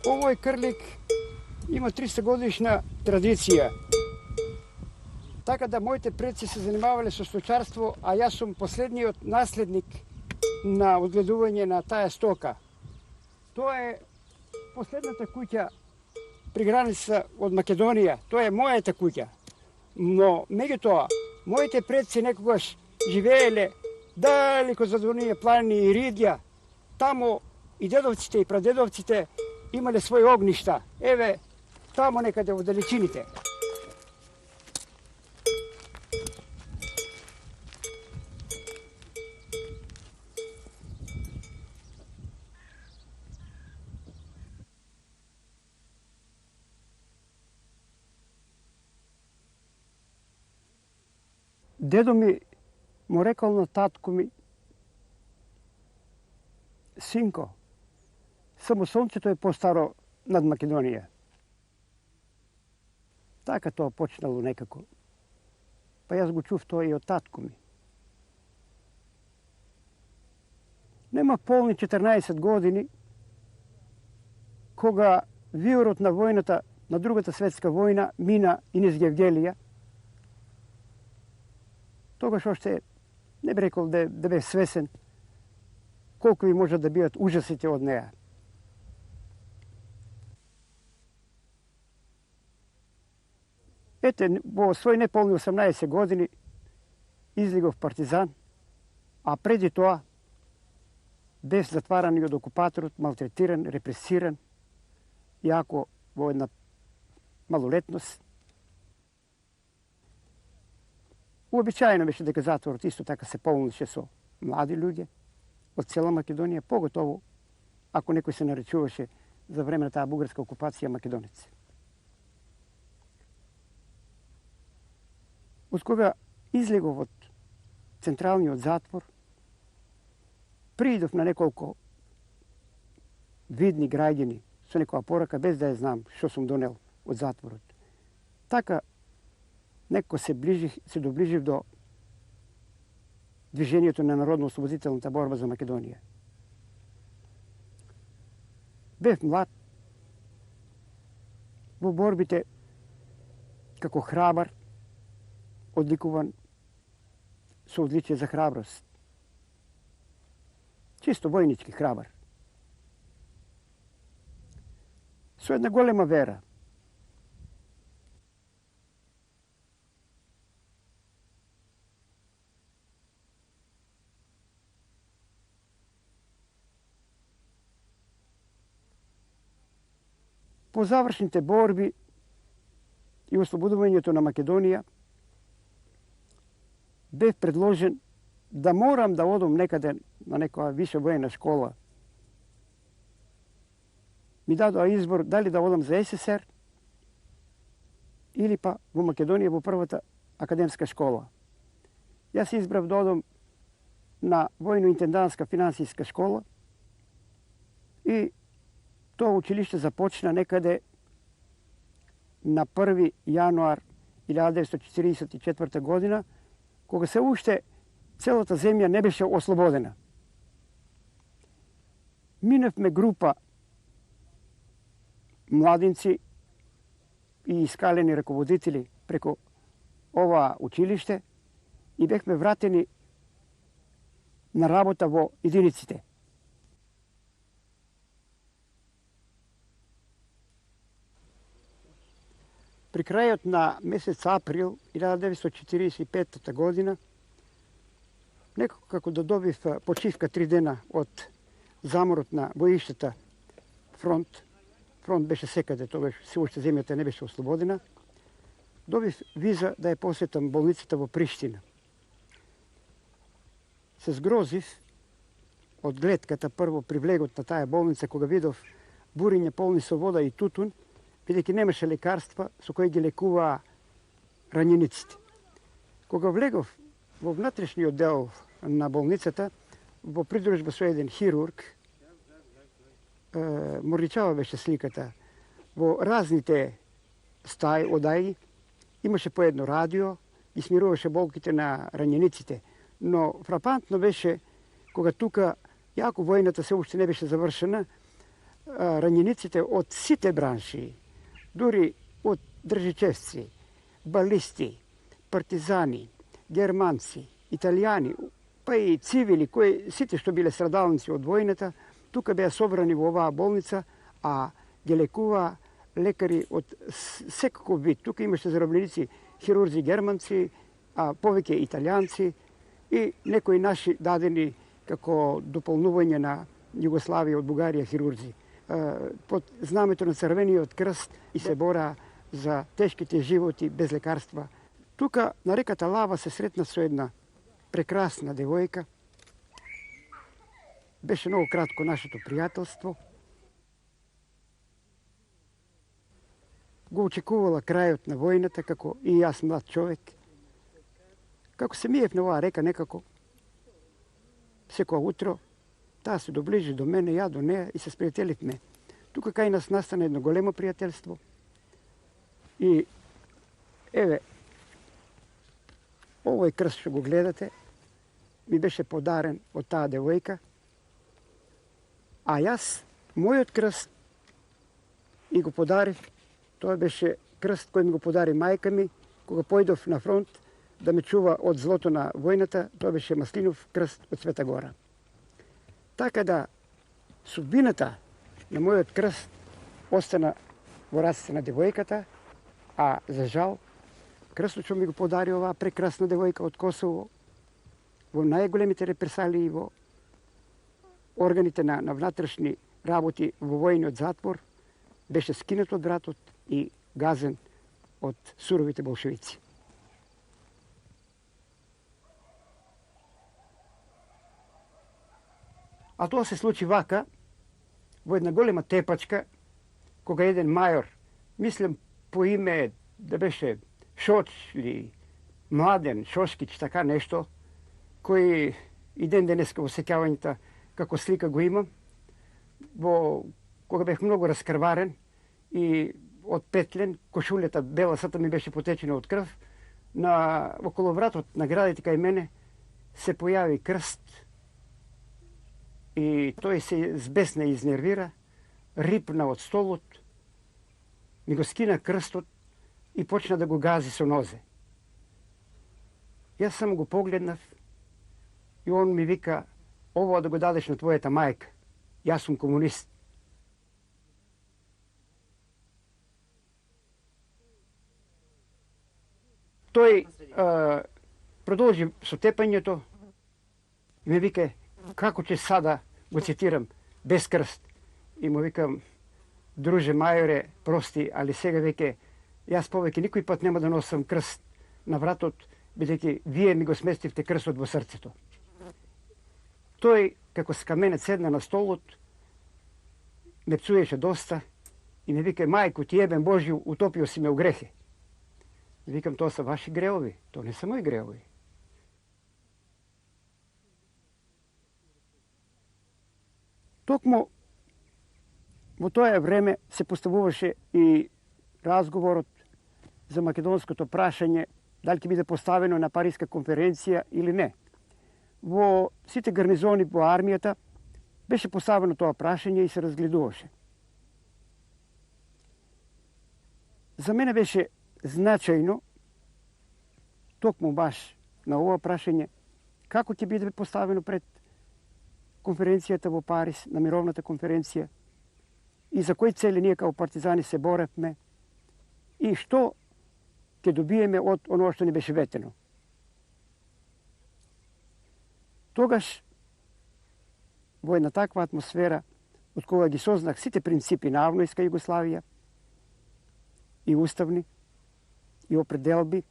Овој крлик има 300 годишна традиција. Така да моите предци се занимавале со сточарство, а јас сум последниот наследник на одгледување на таа стока. Тоа е последната куќа при граница од Македонија. Тоа е мојата куќа. Но меѓутоа, моите предци некогаш живееле далеко зад оние планини и ридја. Тамо и дедовците и прадедовците имале своји огништа. Еве, тамо некаде во далечините. Дедо ми му рекол на татко ми: синко, само сонцето е постаро над Македонија. Така тоа почнало некако. Па јас го чув тоа и од татко ми. Нема полни 14 години кога виорот на војната, на другата светска војна, мина и низ Гевгелија. Тогаш още не би рекол да бе свесен колку ви може да бидат ужасите од неа. Ете, во свој неполни 18 години излегов партизан, а преди тоа бев затваран и од окупаторот, малтретиран, репресиран, иако во една малолетност. Уобичаено беше дека затворот исто така се полнеше со млади луѓе од цела Македонија, поготово ако некој се наречуваше за време на таа бугарска окупација македонец. Од кога излегов од централниот затвор, приидов на неколку видни граѓани со некоја порака, без да ја знам што сум донел од затворот. Така некако се доближив до движењето на Народно-ослободителната борба за Македонија. Бев млад, во борбите како храбар, одликуван со одличие за храброст. Чисто војнички храбар. Со една голема вера. По завршните борби и ослободувањето на Македонија, бев предложен да морам да одам некаде на некоја виша воена школа. Ми дадоа избор дали да одам за СССР или па во Македонија во првата академска школа. Јас избрав да одам на војно-интендантска финансиска школа и тоа училиште започна некаде на 1. јануар 1944 година, кога се уште целата земја не беше ослободена. Минавме група младинци и искалени раководители преку ова училиште и бевме вратени на работа во единиците. При крајот на месец април 1945 година, некако како да добив почивка 3 дена од заморот на боиштата фронт беше секаде, тогаш се уште земјата не беше ослободена, добив виза да ја посетам болницата во Приштина. Се згрозив од гледката прво при влегот на таа болница, кога видов буриња полни со вода и тутун, бидејќи немаше лекарства со кои ги лекуваа ранениците. Кога влегов во внатрешниот дел на болницата, во придружба со еден хирург, моричава беше сликата. Во разните стаи, одаји, имаше по едно радио и смируваше болките на ранениците. Но фрапантно беше кога тука, јако војната се уште не беше завршена, ранениците од сите бранши, дури од држичевци, балисти, партизани, германци, италијани, па и цивили, кои сите што биле страдалници од војната, тука беа собрани во оваа болница, а ги лекува лекари од секаков вид. Тука имаше заробленици, хирурзи германци, а повеќе италијанци и некои наши дадени како дополнување на Југославија од Бугарија хирурзи. Под знамето на Црвениот крст и се бора за тешките животи без лекарства. Тука на реката Лава се сретна со една прекрасна девојка. Беше многу кратко нашето пријателство. Го очекувала крајот на војната, како и јас млад човек. Како се миев на оваа река некако, секоја утро, таа се доближи до мене, ја до неа и се спријателивме. Тука кај нас настана едно големо пријателство. И еве, овој крст што го гледате, ми беше подарен од таа девојка, а јас, мојот крст, и го подарив, тоа беше крст кој ми го подари мајка ми, кога појдов на фронт да ме чува од злото на војната, тоа беше маслинов крст од Света Гора. Така да, судбината на мојот крст остана во раците на девојката, а за жал, крстот што ми го подари оваа прекрасна девојка од Косово, во најголемите репресалии во органите на внатрешни работи во војниот затвор, беше скинат од вратот и газен од суровите болшевици. А тоа се случи вака, во една голема тепачка, кога еден мајор, мислам по име да беше Шоч или Младен Шошкич, така нешто, кој и ден денеска во сеќавањата како слика го имам, кога бех многу раскрварен и отпетлен, кошулјата бела сата ми беше потечена од крв, околу вратот на градите кај мене се појави крст и тој се збесна и изнервира, рипна од столот, ми го скина крстот и почна да го гази со нозе. Јас само го погледнав и он ми вика: "Ово да го дадеш на твојата мајка, јас сум комунист." Тој продолжи со тепањето и ме вика: "Како ќе сада го цитирам без крст?" И му викам: "Друже мајоре, прости, али сега веќе јас повеќе никој пат нема да носам крст на вратот, бидејќи вие ми го сместивте крстот во срцето." Тој, како скаменет, седна на столот, ме пцуеше доста и ме вика: "Мајко ти ебен Божју, утопио си ме у грехе." Викам: "Тоа се ваши греови, тоа не се мои греови." Токму во тоа време се поставуваше и разговорот за македонското прашање, дали ќе биде поставено на Париска конференција или не. Во сите гарнизони во армијата беше поставено тоа прашање и се разгледуваше. За мене беше значајно, токму баш на ова прашање, како ќе биде поставено пред конференцијата во Париз, на мировната конференција, и за кои цели ние као партизани се боревме и што ќе добиеме од оно што ни беше ветено. Тогаш, во една таква атмосфера, од кога ги сознах сите принципи на Авнојска Југославија, и уставни, и определби,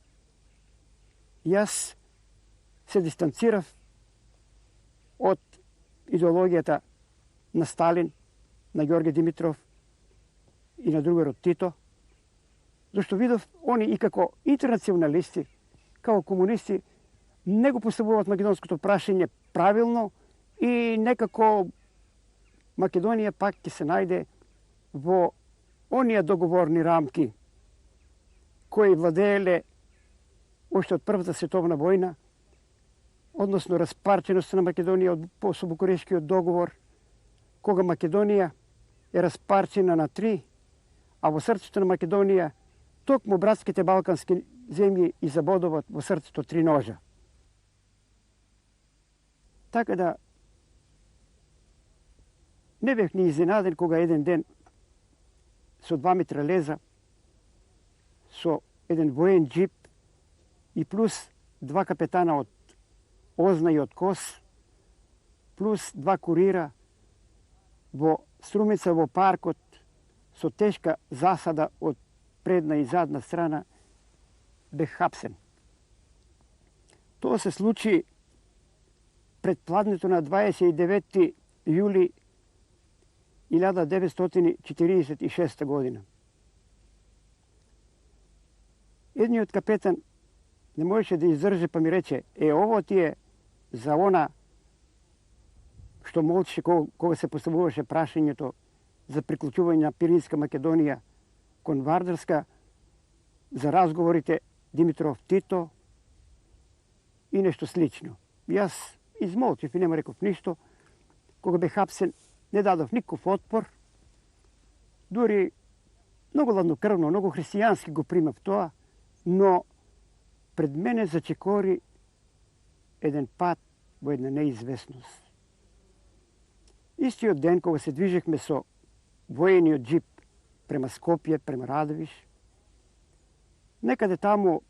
јас се дистанцирав од идеологијата на Сталин, на Ѓорге Димитров и на другарот Тито, зашто видов они и како интернационалисти, како комунисти, не го поставуваат македонското прашање правилно и некако Македонија пак ќе се најде во оние договорни рамки кои владееле уште од Првата световна војна, односно распарченост на Македонија со Букурешкиот договор, кога Македонија е распарчена на три, а во срцето на Македонија токму братските балкански земји и забодуваат во срцето три ножа. Така да не бех ни изненаден кога еден ден со 2 митралеза, со еден воен джип и плюс 2 капетана од Озна и од Кос, плюс 2 курира во Струмица во паркот со тешка засада од предна и задна страна, бех хапсен. Тоа се случи пред пладнето на 29. јули 1946 година. Едниот капетан не можеше да издржи, па ми рече: ово ти е за она што молчеше кога се поставуваше прашањето за приклучување на Пиринска Македонија кон Вардарска, за разговорите Димитров Тито и нешто слично. Јас измолчив и нема реков ништо. Кога бе хапсен, не дадов никаков отпор. Дури многу ладнокрвно, многу христијански го примав тоа, но пред мене зачекори еден пат во една неизвестност. Истиот ден кога се движехме со воениот джип према Скопје, према Радовиш, некаде таму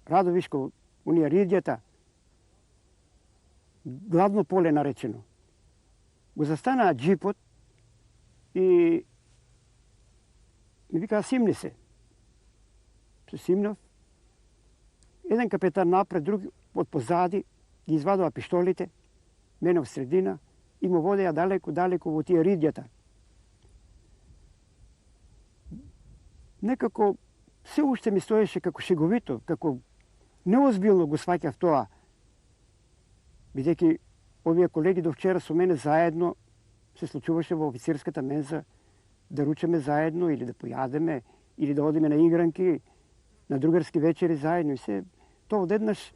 Радовишко, унија Ридјата, Гладно поле наречено, го застанаа джипот и ми викаа: симни се. Се симнав. Еден капетан напред, други од позади, ги извадува пиштолите, мене во средина и му водеа далеко во тие Ридјата. Некако се уште ми стоеше како шеговито, како неозбилно го сваќав тоа, бидејќи овие колеги до вчера со мене заедно се случуваше во офицерската менза да ручаме заедно или да појадеме, или да одиме на игранки, на другарски вечери заедно. И се тоа одеднаш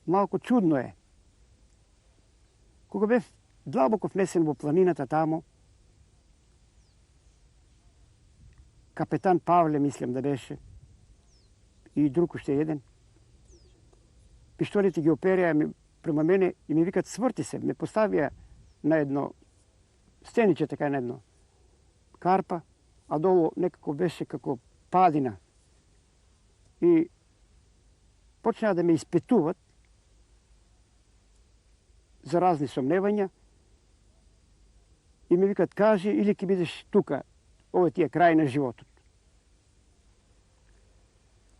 малку чудно е. Кога бев длабоко внесен во планината таму, капетан Павле, мислам да беше, и друг уште еден, пиштолите ги опереа према мене и ми викат: сврти се. Ме поставија на едно стениче, така на едно карпа, а долу некако беше како падина. И почнаа да ме испитуват за разни сомневања и ми викат: кажи, или ќе бидеш тука, ова ти е крај на животот.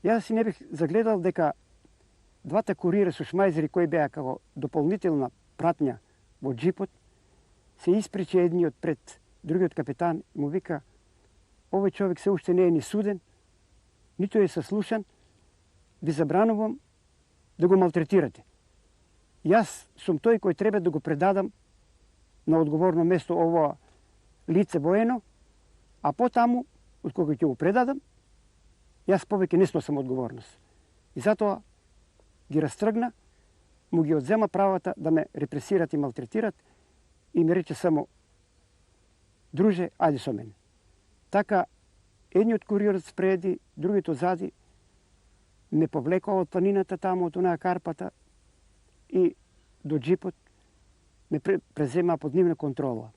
Јас си не бих загледал дека двата курира со шмајзери кои беа како дополнителна пратња во джипот, се испречи едниот пред другиот капетан и му вика: овој човек се уште не е ни суден, ниту е сослушан, ви забранувам да го малтретирате. Јас сум тој кој треба да го предадам на одговорно место ово лице воено, а потаму, од кога ќе го предадам, јас повеќе не сносам одговорност. И затоа ги растргна, му ги одзема правата да ме репресират и малтретират и ми рече само: друже, ајде со мене. Така, едниот куриорот спреди, другиот зади, ме повлекоа од планината таму, од онаа карпата и до джипот ме преземаа под нивна контрола.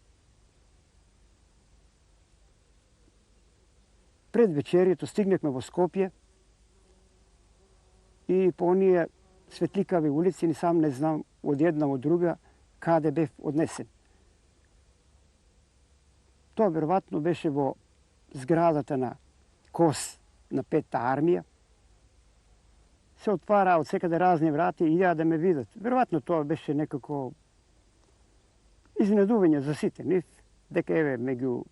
Пред вечерието стигнахме во Скопје и по оние светликави улици, ни сам не знам од една од друга каде бев однесен. Тоа веројатно беше во зградата на КОС на 5-та армија. Се отвараа од секаде разни врати и идеа да ме видат. Веројатно тоа беше некако изненадување за сите нив, дека еве меѓу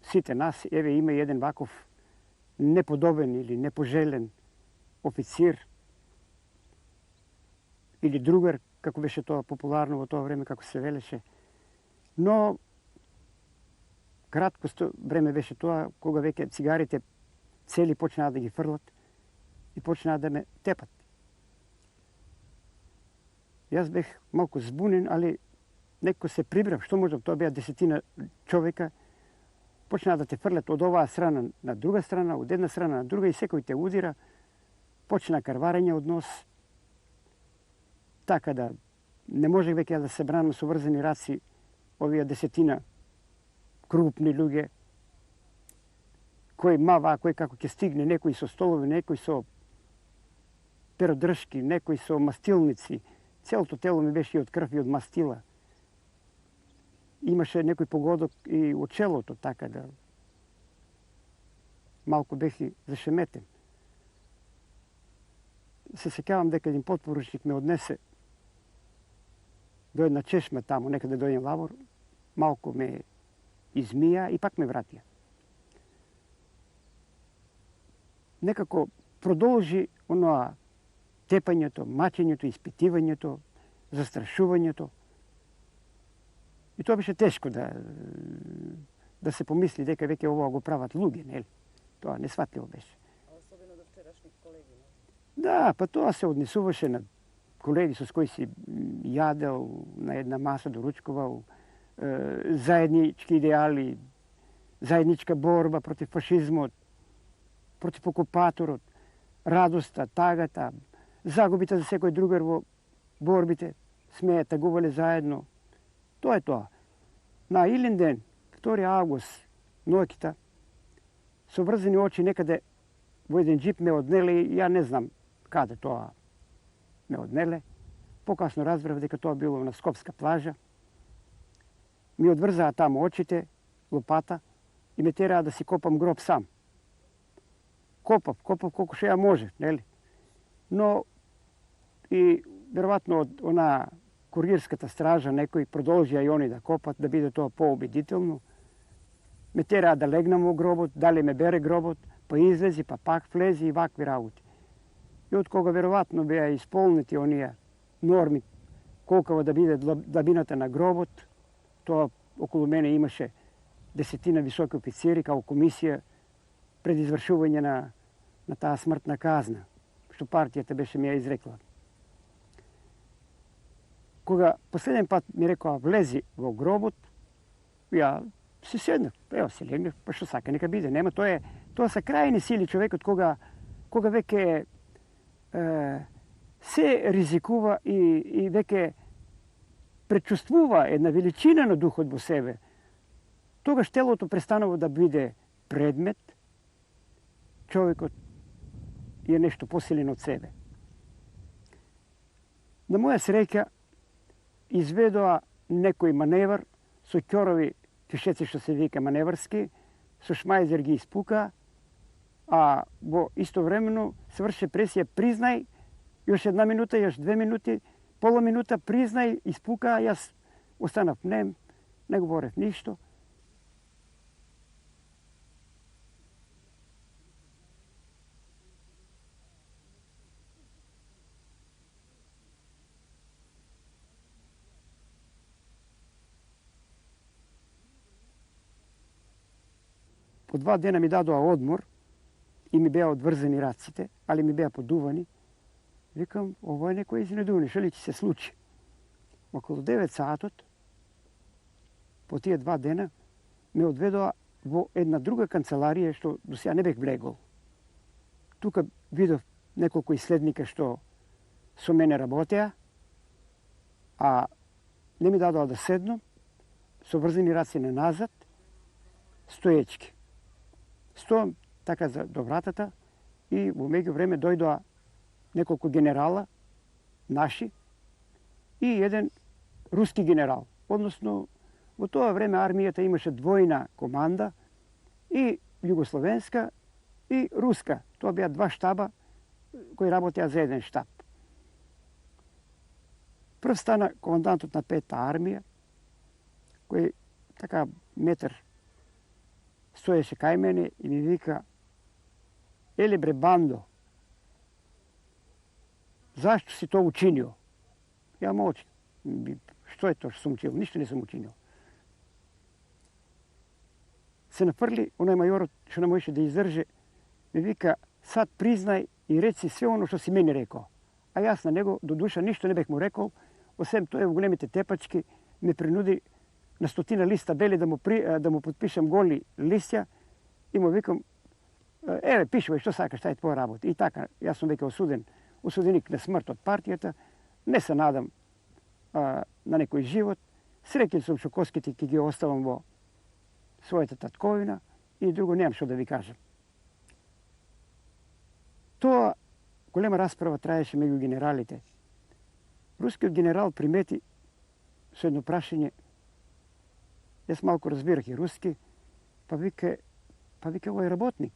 сите нас, еве има и еден ваков неподобен или непожелен официр или другар, како беше тоа популарно во тоа време, како се велеше. Но кратко време беше тоа, кога веќе цигарите цели почнаа да ги фрлат и почнаа да ме тепат. Јас бех малку збунен, али Neko se pribra, što možda to bija 10 čovjeka, počne da te frljati od ova strana na druga strana, od jedna strana na druga i sekoj te udira, počne karvarenje od nos. Tako da ne može već da se branu su vrzeni raci ovija 10 krupni ljuge koji mava, koji kako će stigne, nekoj su stolovi, nekoj su perodrški, nekoj su mastilnici. Cijelo to telo mi beše od krvi, od mastila. Imaše nekoj pogodok i u čelo to tako da malko behi zašemeten. Se sekjavam da kad im potporučnik me odnese do jedna češma tamo, nekada dojem lavor, malko me izmija i pak me vratija. Nekako продолжи ono тепањето, мачењето, испитивањето, застрашувањето. И тоа беше тешко да се помисли дека веќе ова го прават луѓе, нели? Тоа несватливо беше. Особено до вчерашни колеги. Да, па тоа се однесуваше на колеги со кои си јадел, на една маса доручкувал, заеднички идеали, заедничка борба против фашизмот, против окупаторот, радоста, тагата, загубите за секој другар во борбите, смеја тагувале заедно. Тоа е тоа. На Илин ден, 2 август, ноќта, со врзани очи некаде во еден джип ме однеле и ја не знам каде тоа ме однеле. Покасно разбрав дека тоа било на Скопска плажа. Ми одврзаа таму очите, лопата и ме тераа да си копам гроб сам. Копав колку што ја може, нели? Но и веројатно од она курирската стража некои продолжија и они да копат, да биде тоа поубедително. Ме тераа да легнам во гробот, дали ме бере гробот, па излези, па пак влези и вакви работи. И од кога веројатно беа исполнети оние норми, колкава да биде длабината на гробот, тоа околу мене имаше 10 високи офицери као комисија пред извршување на таа смртна казна, што партијата беше ми ја изрекла. Кога последен пат ми рекоа влези во гробот, ја се седнав, ево се легнав, па што сака, нека биде. Нема, тоа се крајни сили човекот кога веќе се ризикува и веќе пречувствува една величина на духот во себе. Тогаш телото престанува да биде предмет, човекот е нешто посилен од себе. На моја среќа изведоа некој маневр со ќорови фишеци што се вика маневрски, со шмајзер ги испука, а во истовремено се врше пресија признај, још 1 минута, још 2 минути, пола минута признај, испука, јас останав нем, не говорев ништо. По 2 дена ми дадоа одмор и ми беа одврзани раците, али ми беа подувани. Викам, ово е некој изненадување, што ли ќе се случи? Околу 9 саатот, по тие 2 дена, ме одведоа во една друга канцеларија што до сега не бех влегол. Тука видов неколку исследника што со мене работеа, а не ми дадоа да седнам, со врзани раци назад, стоечки. Стоам така до вратата и во меѓувреме дојдоа неколку генерала, наши, и еден руски генерал. Односно, во тоа време армијата имаше двојна команда, и југословенска и руска. Тоа беа 2 штаба кои работеа за еден штаб. Прв стана командантот на 5-та армија, кој така метар стоеше кај мене и ми вика: "Еле бре бандо, зашто си тоа учинио?" Ја молчам. Што е тоа што сум учинил? Ништо не сум учинил. Се нафрли оној мајорот што не можеше да издржи, ми вика: "Сад признај и реци све оно што си мене рекол." А јас на него до душа ништо не бех му рекол, освен тоа во големите тепачки ме принуди на 100 листа бели да му подпишам голи листја и му викам, еве, пишувај што сакаш, тај твоја работа. И така, јас сум веќе осуденик на смрт од партијата, не се надам на некој живот, среќен сум што коските ќе ги оставам во својата татковина и друго немам што да ви кажам. Тоа голема расправа траеше меѓу генералите. Рускиот генерал примети со едно прашање, јас малку разбирах и руски, па вика овој работник.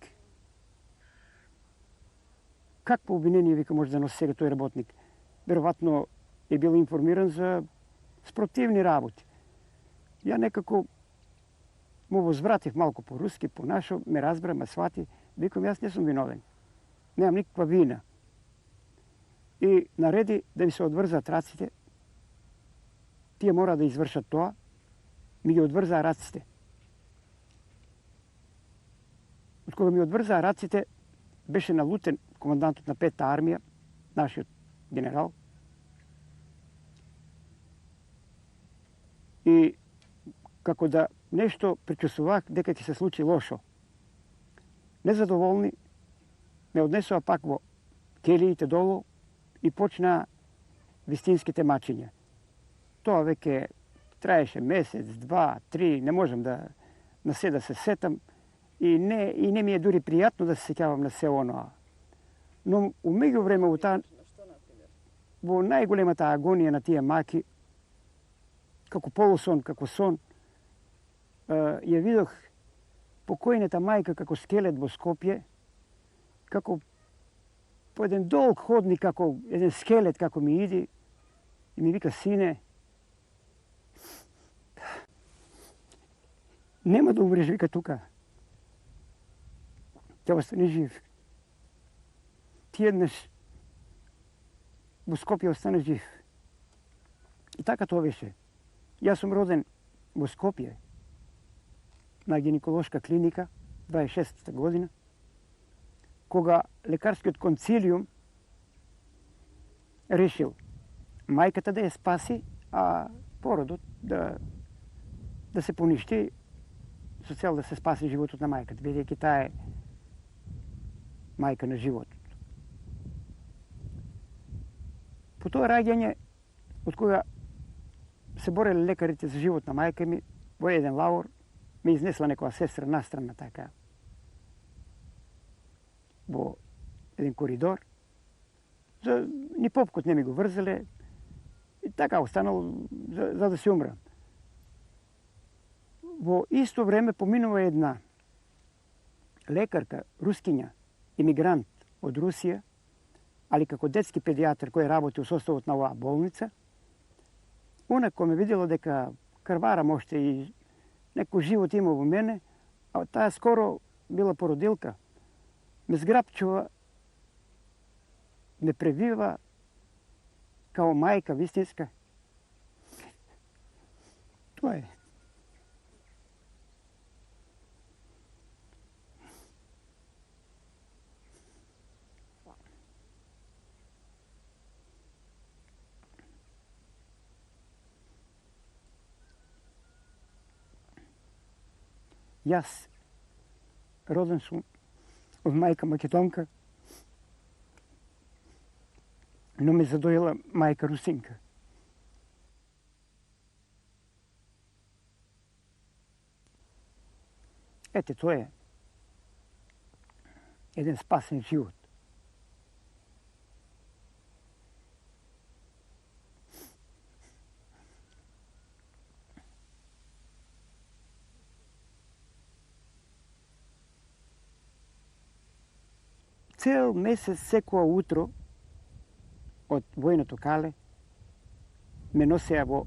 Какво обвинение, вика, може да носи сега тој работник? Веројатно е бил информиран за спротивни работи. Ја некако му возвратив малку по руски, по нашо, ме разбра, ме свати, викам, јас не сум виновен. Немам никаква вина. И нареди да ми се одврзат раците. Тие мора да извршат тоа. Ми ги одврзаа раците. Од кога ми одврзаа раците, беше налутен командантот на 5-та армија, нашиот генерал. И како да нешто пречувствувах дека ќе се случи лошо. Незадоволни, ме однесоа пак во келиите долу и почна вистинските мачења. Тоа веќе траеше месец, 2, 3, не можам да на се да се сетам и не ми е дури пријатно да се сеќавам на се оноа. Но у меѓувреме во најголемата агонија на тие маки, како полусон, како сон, ја видох покојната мајка како скелет во Скопје, како по еден долг ходник, како еден скелет, како ми иди и ми вика, сине, нема да умреш, вика, тука. Ќе остани жив. Ти еднаш во Скопје остана жив. И така тоа беше. Јас сум роден во Скопје, на гинеколошка клиника, 26-та година, кога лекарскиот концилиум решил мајката да ја спаси, а породот да се поништи со цел да се спаси животот на мајката, бидејќи таа е мајка на животот. По тоа раѓање, од кога се бореле лекарите за живот на мајка ми, во еден лавор ме изнесла некоја сестра настрана така, во еден коридор. Ни попкот не ми го врзеле и така останал за да се умрам. Во исто време поминува една лекарка, рускиња, имигрант од Русија, али како детски педијатар кој работи во составот на оваа болница. Она кој ме видела дека крварам оште и некој живот има во мене, а таа скоро била породилка, ме зграпчува, ме превива као мајка вистинска. Тоа е. Јас роден сум од мајка македонка, но ме задоила мајка русинка. Ете, тоа е еден спасен живот. Цел месец, секоја утро, од војното кале, ме носеа во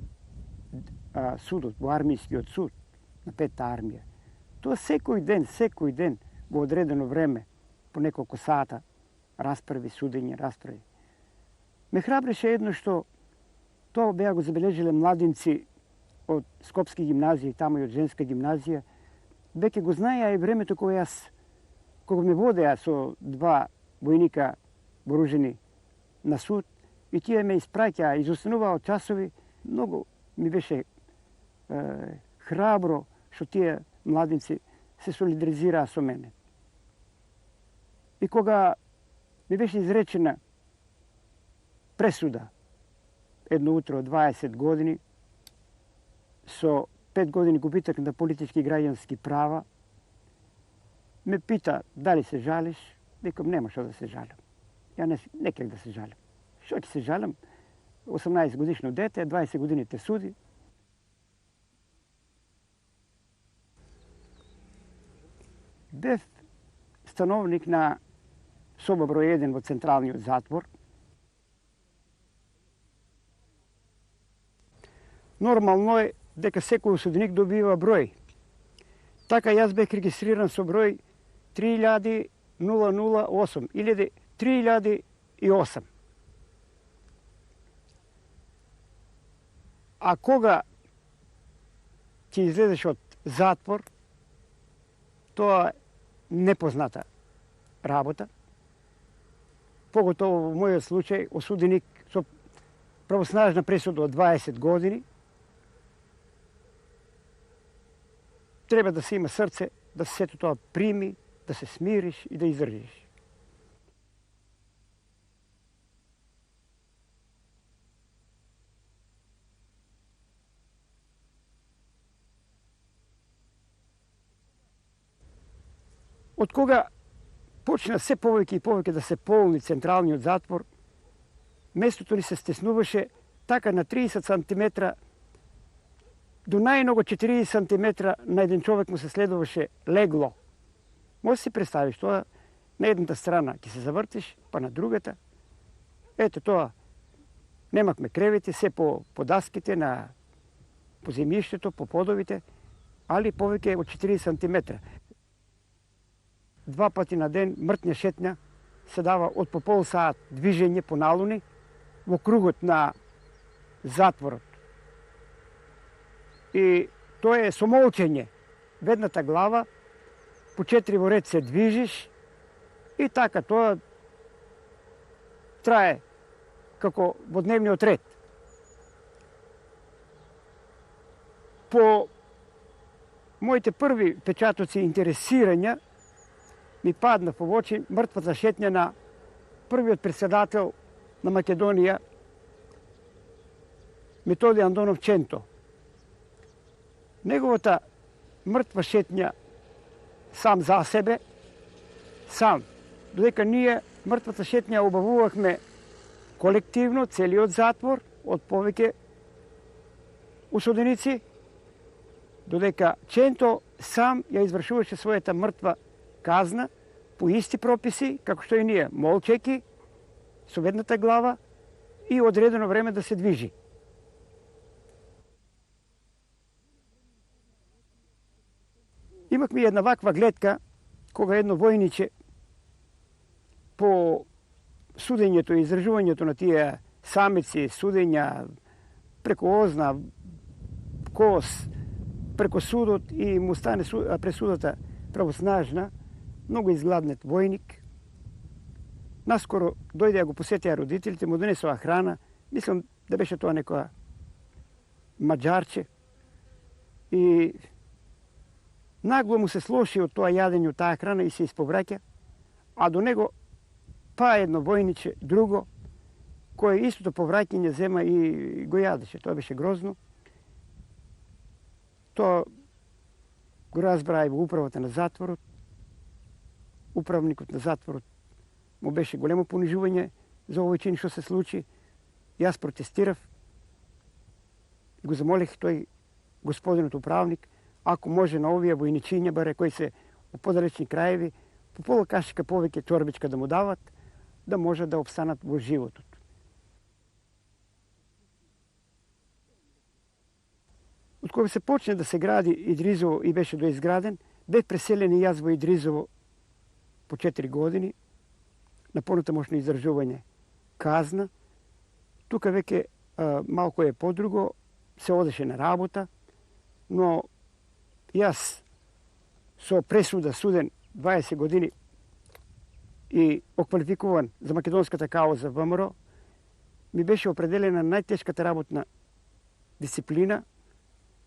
судот, во армијскиот суд на 5-та армија. Тоа секој ден, во одредено време, по неколку сата, расправи, судење, расправи. Ме храбреше едно што тоа беа го забележиле младинци од Скопски гимназија и таму и од женска гимназија, веќе го знаеа и времето кога ме водеа со 2 војника вооружени на суд и тие ме испраќаа, изостануваа од часови, многу ми беше храбро што тие младинци се солидаризираа со мене. И кога ми беше изречена пресуда, едно утро од 20 години, со 5 години губиток на политички и граѓански права, ме пита дали се жалиш, викам нема што да се жалам. Ја не кек да се жалам. Што ќе се жалам? 18 годишно дете, 20 години те суди. Бев становник на соба број 1 во централниот затвор. Нормално е дека секој осуденик добива број. Така јас бех регистриран со број 3008 или 3008. А кога ќе излезеш од затвор, тоа е непозната работа. Поготово во мојот случај, осуденик со правоснажна пресуда од 20 години, треба да се има срце, да се сето тоа прими, да се смириш и да издржиш. Од кога почна се повеќе и повеќе да се полни централниот затвор, местото ни се стеснуваше така на 30 сантиметра, до најмногу 40 сантиметра на еден човек му се следуваше легло. Може си представиш тоа, на едната страна ќе се завртиш, па на другата. Ето тоа, немакме кревети, се по даските, по земјиштето, по подовите, али повеќе од 40 сантиметра. 2 пати на ден мртња шетња се дава од по пол саат движење по налуни во кругот на затворот. И тоа е со молчење. Ведната глава, по 4 во ред се движиш и така тоа трае како во дневниот ред. По моите први печатоци и интересирања ми падна во очи мртвата шетња на првиот председател на Македонија, Методи Андонов Ченто. Неговата мртва шетња сам за себе, сам, додека ние мртвата шетња обавувавме колективно, целиот затвор, од повеќе осуденици, додека Ченто сам ја извршуваше својата мртва казна по исти прописи, како што и ние, молчеки, со ведната глава и одредено време да се движи. Имавме една ваква гледка, кога едно војниче по судењето и изражувањето на тие самици, судења преку озна, кос, преку судот и му стане пресудата правоснажна, многу изгладнет војник. Наскоро дојде да го посетија родителите, му донесоа храна, мислам да беше тоа некоја маđарче. И нагло му се слоши од тоа јадење, од таа храна и се исповраќа, а до него па едно војниче, друго, кој истото повраќање зема и го јадеше. Тоа беше грозно. Тоа го разбра и во управата на затворот. Управникот на затворот му беше големо понижување за овој чин што се случи. Јас протестирав и го замолих тој господинот управник, ако може на овие војничиња, баре кои се во подалечни краеви, по пола кашика повеќе чорбичка да му дават, да може да обстанат во животот. Од кога се почне да се гради Идризово и беше доизграден, бев преселен и јас во Идризово по 4 години, на понатамошно издржување казна. Тука веќе малку е подруго, се одеше на работа, но јас со пресуда суден 20 години и оквалификуван за македонската кауза ВМРО, ми беше определена најтешката работна дисциплина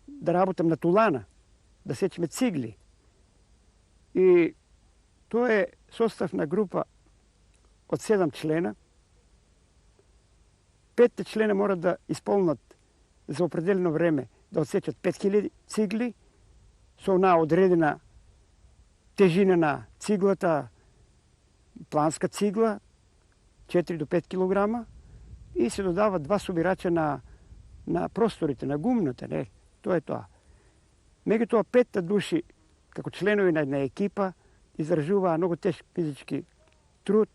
да работам на тулана, да сечеме цигли. И то е состав на група от 7 члена. 5 члена могат да изпълнат за определено време да отсечат 5000 цигли со една одредена тежина на циглата, планска цигла, 4 до 5 кг, и се додава 2 собирача на просторите, на гумната. Не? То е тоа. Меѓутоа 5 души, како членови на една екипа, издржуваа многу тежк физички труд.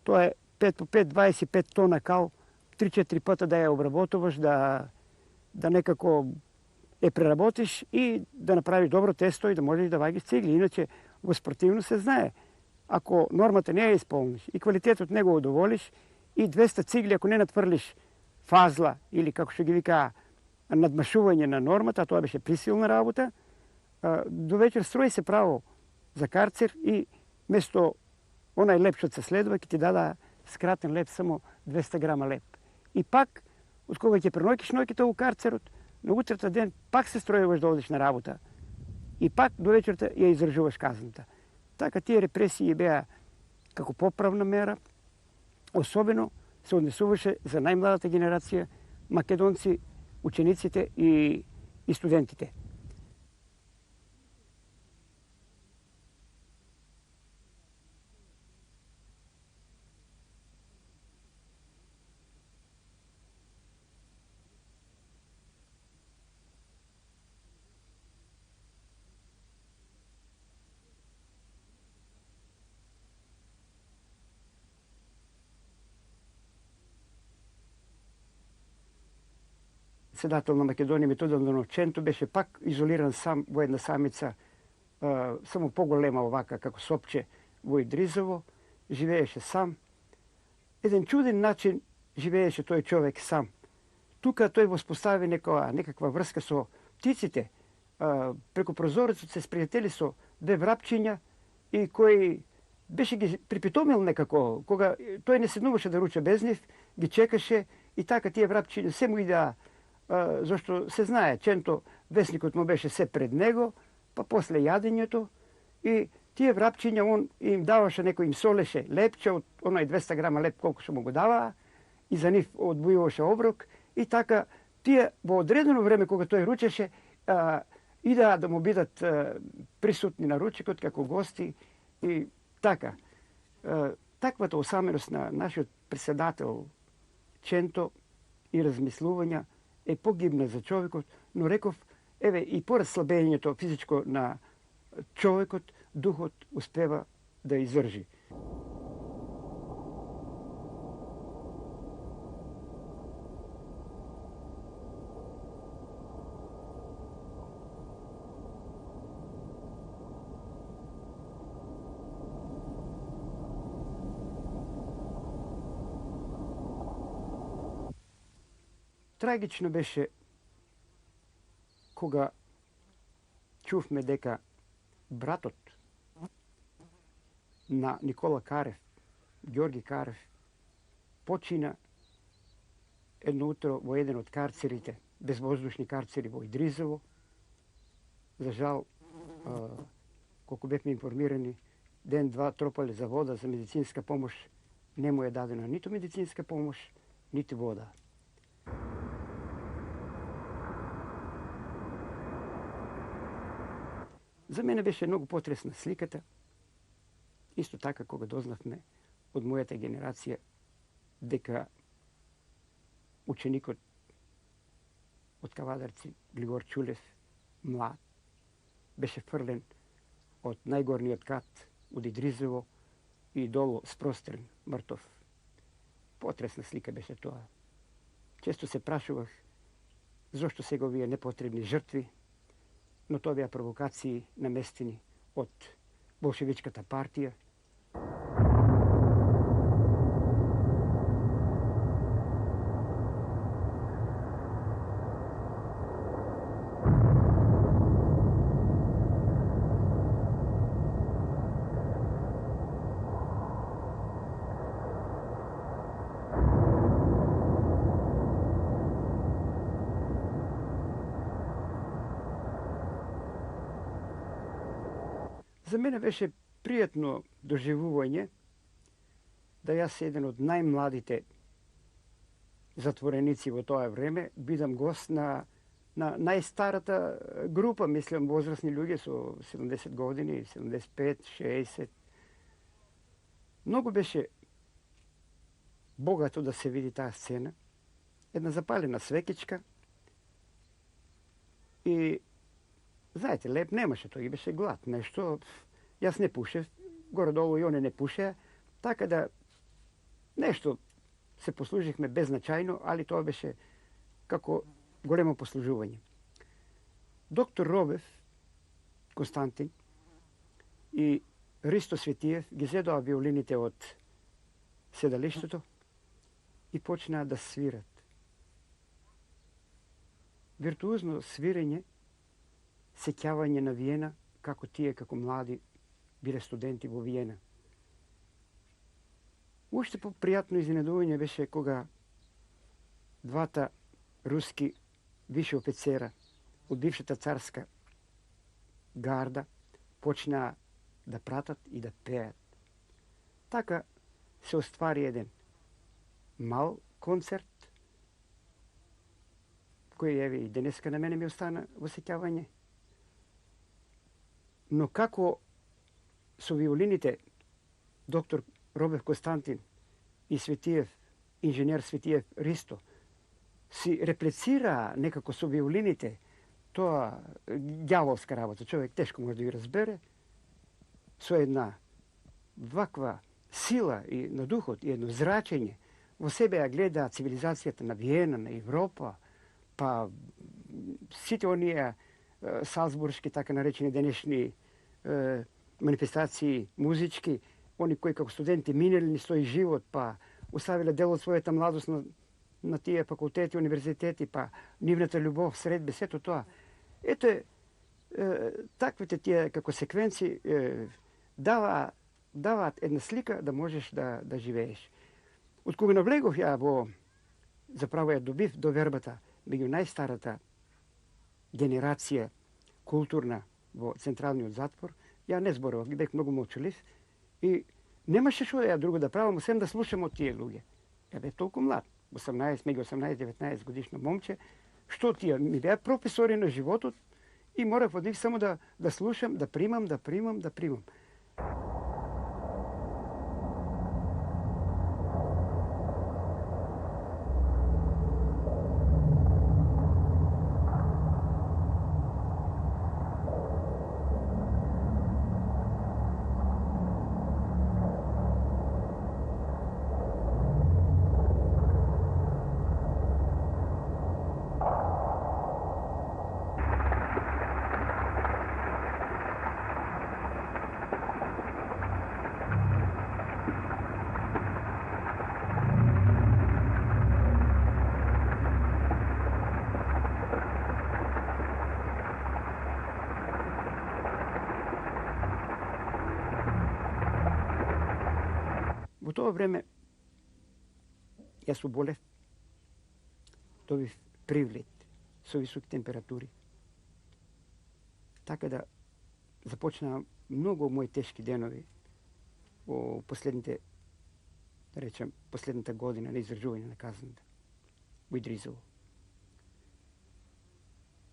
Тоа е 5 по 5, 25 тона кал, 3-4 пъта да я обработуваш, да некако е преработиш и да направиш добро тесто и да можеш да вагиш цигли. Иначе во спортивно се знае. Ако нормата не я изпълниш и квалитетот не го удоволиш, и 200 цигли, ако не надврлиш фазла или, како што ги вика, надмашување на нормата, а тоа беше присилна работа, до вечер строи се право за карцер и место онај леп што се следува, ќе ти дада скратен леп, само 200 грама леп. И пак, од кога ќе преноќиш ноќите у карцерот, на утрата ден пак се стројуваш да одиш на работа. И пак до вечерта ја издржуваш казната. Така тие репресии беа како поправна мера, особено се однесуваше за најмладата генерација македонци, учениците и студентите. Седател на Македонија Методан Доновченто беше пак изолиран сам во една самица, само поголема овака како сопче во Идризово, живееше сам. Еден чуден начин живееше тој човек сам. Тука тој воспостави некаква врска со птиците. Преку прозорецот се спријатели со 2 врапчиња и кој беше ги припитомил некако. Кога тој не седнуваше да руча без нив, ги чекаше и така тие врапчиња се му идеа, зашто се знае, Ченто весникот му беше се пред него, па после јадењето, и тие врапчиња он им даваше, некој им солеше лепче од онај 200 грама леп колку што му го даваа, и за нив одбојуваше оброк, и така тие во одредено време кога тој ручеше, идеа да му бидат присутни на ручекот како гости и така. Таквата осаменост на нашиот председател Ченто и размислувања е погибна за човекот, но реков, еве и поред слабењето физичко на човекот, духот успева да издржи. Трагично беше кога чувме дека братот на Никола Карев, Ѓорги Карев, почина едно утро во еден од карцерите, безвоздушни карцери во Идризово. За жал, колку бевме информирани, ден-два тропале за вода, за медицинска помош, не му е дадена ниту медицинска помош, ниту вода. За мене беше многу потресна сликата. Исто така кога дознавме од мојата генерација дека ученикот од Кавадарци, Глигор Чулев, млад, беше фрлен од најгорниот кат од Идризово и долу спрострен, мртов. Потресна слика беше тоа. Често се прашувах зошто сега овие непотребни жртви, но тоа беа провокации наместени од болшевичката партија. За мене беше пријатно доживување да јас еден од најмладите затвореници во тоа време бидам гост на најстарата група, мислам, возрастни луѓе со 70 години, 75, 60. Многу беше богато да се види таа сцена. Една запалена свекичка и, знаете, леп немаше, тој беше глад, нешто. Јас не пушев, горе-долу и они не пушеа, така да нешто се послужихме беззначајно, али тоа беше како големо послужување. Доктор Робев Константин и Ристо Светиев ги зедоа виолините од седалиштето и почнаа да свират. Виртуозно свирење, сеќавање на Виена, како тие како млади биле студенти во Виена. Уште попријатно изненадување беше кога двата руски виши офицера од бившата царска гарда почнаа да пратат и да пеат. Така се оствари еден мал концерт, кој еве и денеска на мене ми остана во сеќавање. Но како со виолините доктор Робев Константин и Светиев, инженер Светиев Ристо, си реплицираа некако со виолините, тоа ѓаволска работа, човек тешко може да ги разбере, со една ваква сила и на духот и едно зрачење, во себе ја гледа цивилизацијата на Виена, на Европа, па сите оние салцбуршки, така наречени денешни манифестации музички, они кои како студенти минели ни свој живот, па оставиле дел од својата младост на тие факултети, универзитети, па нивната љубов, средбе, сето тоа. Ете, таквите тие како секвенци даваат една слика да можеш да живееш. Од кога навлегов ја заправо ја добив довербата меѓу најстарата генерација културна во Централниот затвор, ја не зборував, бев многу молчалив и немаше што ја друго да правам, освен да слушам од тие луѓе. Ја бев толку млад, 18, меѓу 18-19 годишно момче, што тие ми беа професори на животот и морав од нив само да слушам, да примам. Во тоа време јас оболев, добив привлет со високи температури. Така да започнаа многу мои тешки денови во последните, да речем, последната година на издржување на казната во Идризово.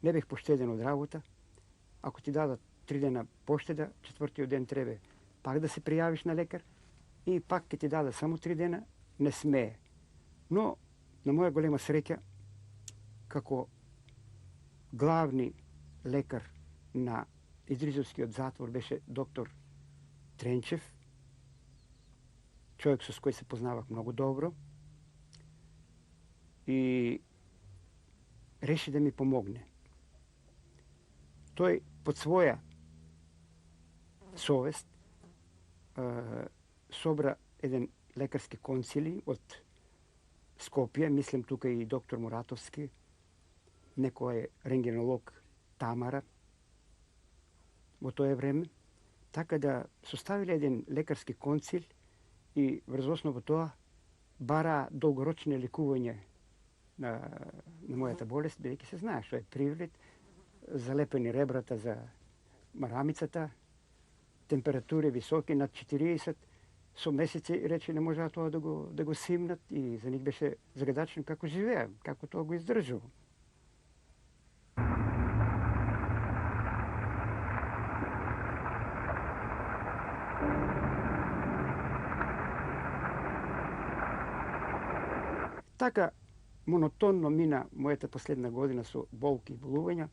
Не бех поштеден од работа. Ако ти дадат 3 дена поштеда, 4-тиот ден треба пак да се пријавиш на лекар и пак ќе ти даде само 3 дена, не смее. Но, на моја голема среќа, како главни лекар на Идризовскиот затвор беше доктор Тренчев, човек со кој се познавах многу добро и реши да ми помогне. Тој под своја совест собра еден лекарски консили од Скопје, мислам тука и доктор Муратовски, некој рентгенолог Тамара во тоа време, така да составиле еден лекарски консил и врз основа тоа бара долгорочно лекување на мојата болест, бидејќи се знае што е привлет, залепени ребрата за марамицата, температури високи над 40, со месеци рече не можаа тоа да го симнат и за нив беше загадачно како живеа, како тоа го издржува. Така монотонно мина мојата последна година со болки и болувања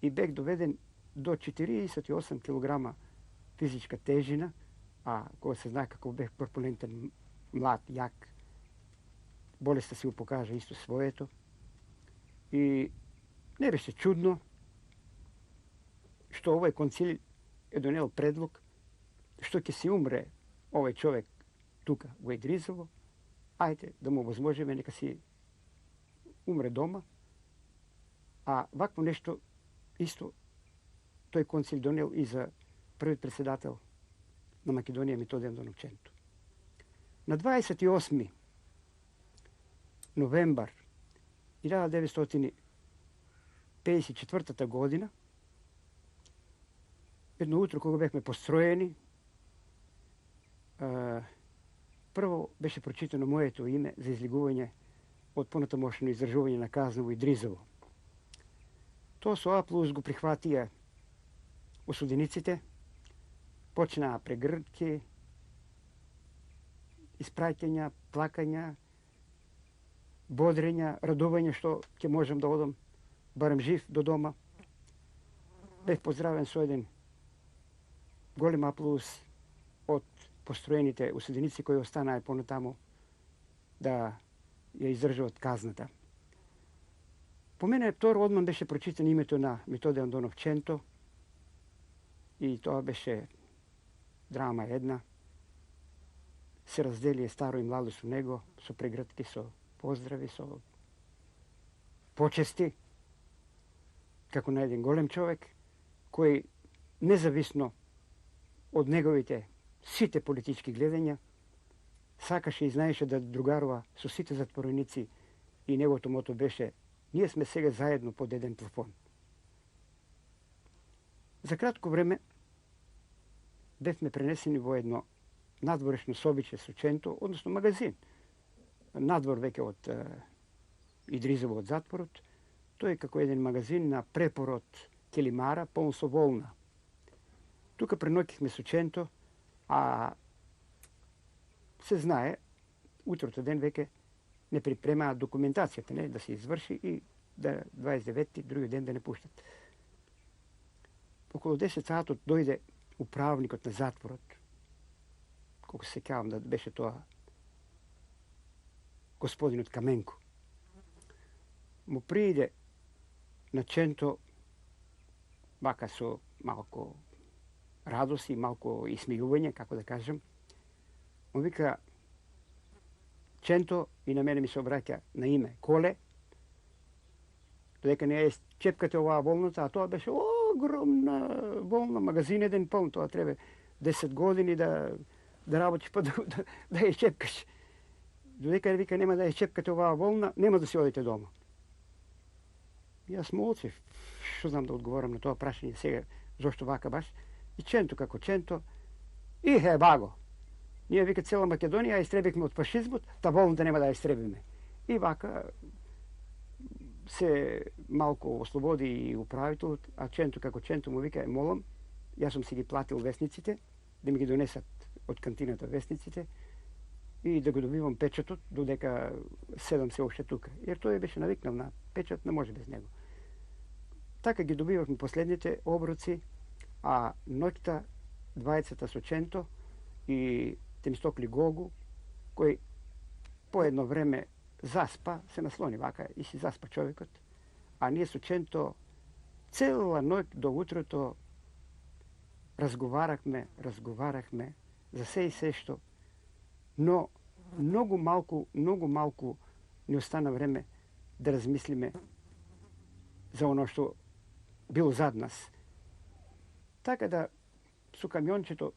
и бех доведен до 48 кг физичка тежина, а кога се знае како бех корпулентен, млад, јак, болеста си го покажа исто своето. И не беше чудно што овој концил е донел предлог што ќе си умре овој човек тука во Идризово, ајде да му возможиме нека си умре дома, а вакво нешто исто тој концил донел и за првиот председател на Македонија Методи Андоновченто. На 28. новембар 1954 година, едно утро кога бевме построени, прво беше прочитано моето име за излегување од понатамошно издржување на казна во Идризово. Тоа со аплауз го прихватија осудениците, почнаа прегртки, испраќања, плакања, бодрења, радување што ќе можам да одам барем жив до дома. Бев поздравен со еден голем аплауз од построените осуденици кои останаа понатаму да ја издржуват казната. По мене второ одман беше прочитано името на Методи Андоновченто и тоа беше драма една. Се разделие старо и младо со него, со прегртки, со поздрави, со почести, како на еден голем човек, кој независно од неговите сите политички гледања, сакаше и знаеше да другарува со сите затвореници и неговото мото беше: ние сме сега заедно под еден плафон. За кратко време бевме пренесени во едно надворешно собиче со Ченто, односно магазин. Надвор веќе од Идризово од затворот. Тој е како еден магазин на препорот Келимара, полн со волна. Тука преноќивме со Ченто, а се знае, утрото ден веќе не припремаат документацијата, не, да се изврши и да 29-ти, други ден да не пуштат. Околу 10 сатот дојде управникот на затворот, колку се сеќавам да беше тоа господинот Каменко. Му прииде на Ченто вака со малко радост и малко исмејување, како да кажем. Му вика: Ченто, и на мене ми се обраќа на име Коле, додека не ја чепкате оваа волната, а тоа беше огромна волна, магазин еден полн, тоа треба 10 години да работиш па да ја чепкаш. Додека вика нема да ја чепкате оваа волна, нема да си одите дома. Јас молчев, што знам да одговорам на тоа прашање сега, зошто вака баш. И Ченто како Ченто: ихе баго, ние вика цела Македонија ја истребихме од фашизмот, та волната нема да ја истребиме. И вака се малку ослободи и управителот, а Ченто како Ченто му вика: молам, јас сум си ги платил весниците, да ми ги донесат од кантината весниците и да го добивам печатот, додека седам се уште тука. Jer тој беше навикнал на печат, не може без него. Така ги добивавме последните оброци, а ноќта двајцата со Ченто и Темистокли Гогу, кој по едно време заспа, се наслони вака и си заспа човекот, а ние со Ченто цела ноќ до утрото разговарахме за се и се што, но многу малку ни остана време да размислиме за оно што било зад нас. Така да со камиончето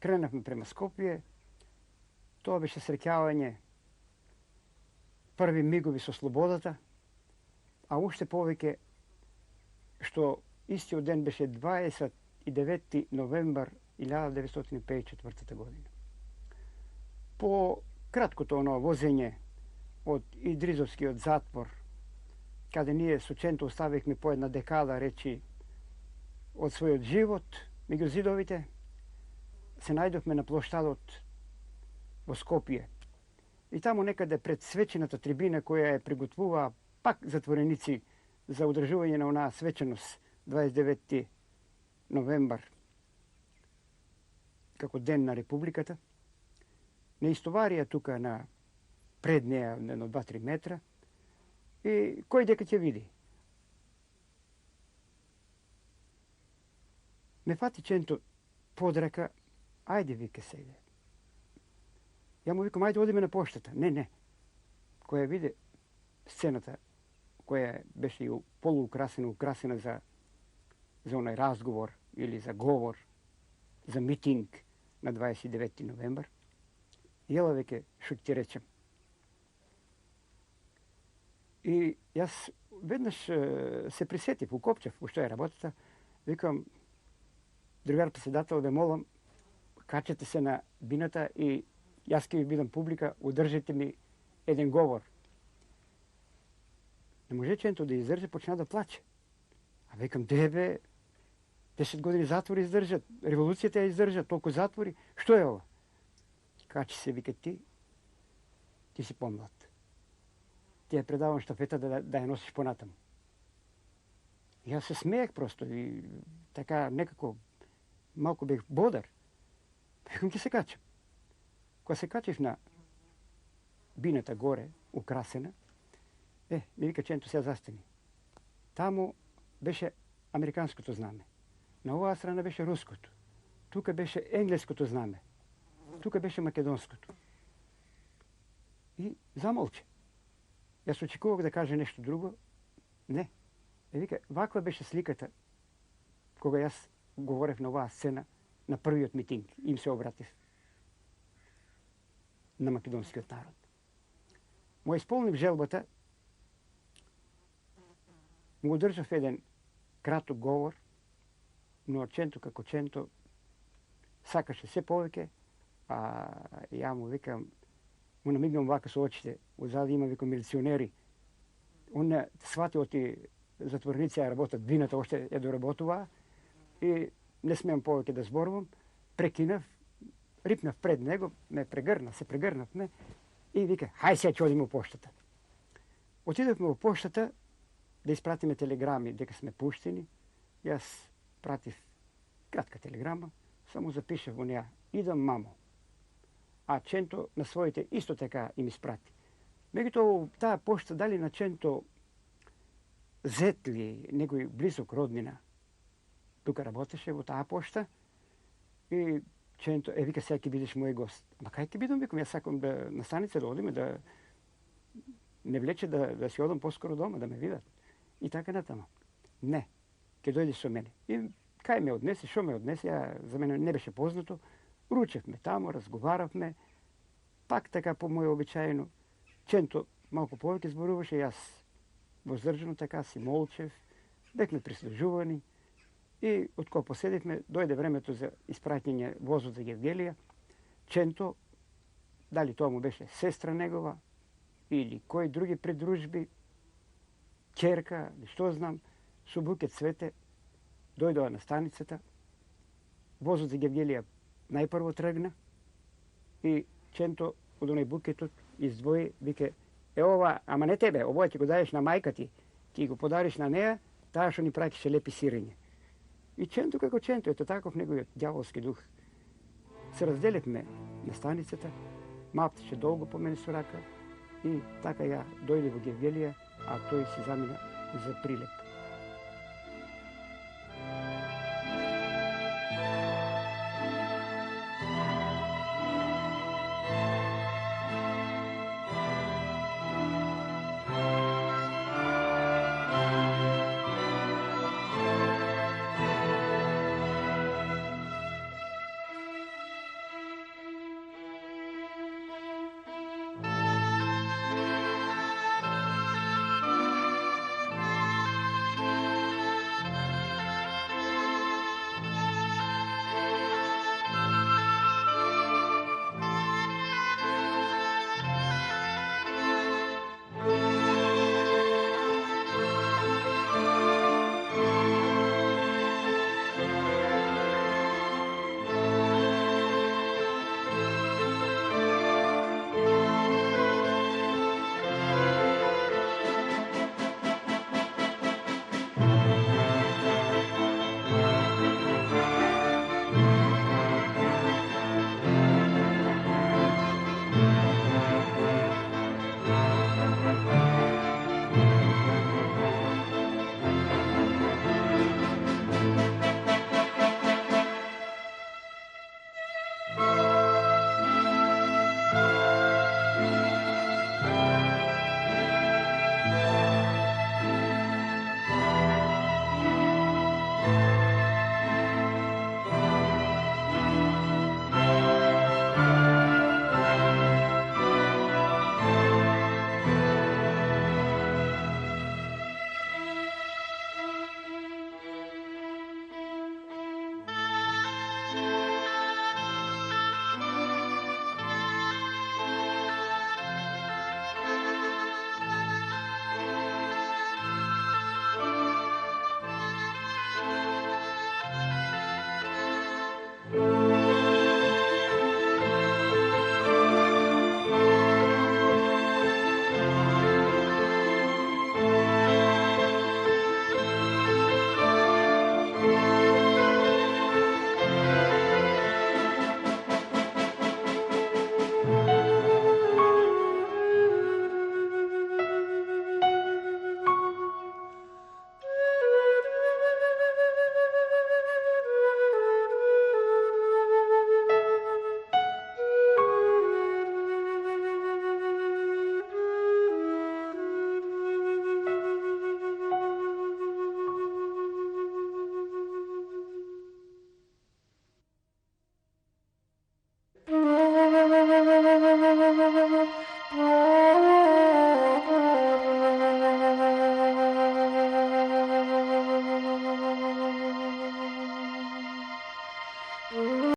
кренавме према Скопје. Тоа беше среќавање, први мигови со слободата, а уште повеќе што истиот ден беше 29. novembar 1954. godina. Po kratkото ono vozenje od Idrizovski od zatvor, kada nije Sučento ostavih mi po jedna dekada reći od svoj život, među zidovite, se najdohme na ploštalot u Skopje. I tamo nekada pred svečaната tribina koja je prigotvuva pak zatvorenici za udržavanje na ona svečanost 29. novembar kako den na Republikata. Ne istovarija tuka na pred neja jedno 2-3 metra i koji deka će vidi. Me fati Čento podraka, ajde vike se ide. Ja mu vikam, ajde odi me na poštata. Ne. Koja vide scenata koja beše i poluukrasena za onaj razgovor ili za govor, za miting na 29. novembar. Jela veke što ti rečem. I ja vednaš se prisjetiv u Kopčev, u što je rabotata, vikam, drugar predsjedatel, da molim, kačete se na binata i jaz ki vidim publika, udržite mi jedan govor. Ne može Čento da izdrže, počne da plaće. A vikam, debe, 10 godina zatvori izdržat, revolucija te izdržat, toliko zatvori, što je ovo? Kači se, vike ti si pomlat. Ti je predavam štafeta da je nosiš po natamu. Ja se smijeh prosto i така nekako malko bih bodar. Викам ti se kačem. Ko se kačiš na binata gore, ukrasena, mi vika Čento сега zastani. Tamo беше американското знаме. На оваа страна беше руското. Тука беше енглеското знаме. Тука беше македонското. И замолча. Јас очекувах да каже нешто друго. Не. Вика, ваква беше сликата кога јас говорев на оваа сцена на првиот митинг. Им се обратив на македонскиот народ. Му исполнив желбата, му одржав еден краток говор, но Čento како Čento сакаше се повеќе, а ја му викам, му намигнам вака со очите, озади има викам милиционери. Он не свати оти затворници ја работат, вината още ја доработува и не смеам повеќе да зборувам. Прекинав, рипнав пред него, ме прегрна, се прегрнавме и вика, хај сега ќе одиме у поштата. Отидовме у поштата да испратиме телеграми дека сме пуштени. Јас пратив кратка телеграма, само запишав во неа, идам мамо. А Čento на своите исто така им испрати. Меѓутоа, таа пошта дали на Čento зет ли, некој близок роднина, тука работеше во таа пошта и Čento, вика, сега ќе бидеш мој гост. Ама кај ќе бидам, викам, јас сакам да на станица да одиме, да не влече да си одам поскоро дома, да ме видат. И така натаму. Не, ќе дојдеш со мене. И кај ме однесе, шо ме однесе, за мене не беше познато. Ручевме тамо, разговаравме, пак така по моје обичајно. Čento малку повеќе зборуваше, јас воздржано така си молчев, бевме прислужувани и откога поседивме, дојде времето за испраќање возот за Гевгелија. Čento, дали тоа му беше сестра негова или кои други придружби, ќерка, или што знам, со букет цвете, дојдоа на станицата. Возот за Гевгелија најпрво тргна и Čento од оној букетот издвои, вике, ова, ама не тебе, овој ќе го даеш на мајка ти, ќе го подариш на неа, таа што ни праќаше лепи сирење. И Čento како Čento, ето таков неговиот ѓаволски дух. Се разделивме на станицата, маптеше долго по мене со рака и така ја дојде во Гевгелија, а тој си замина за Прилеп. Thank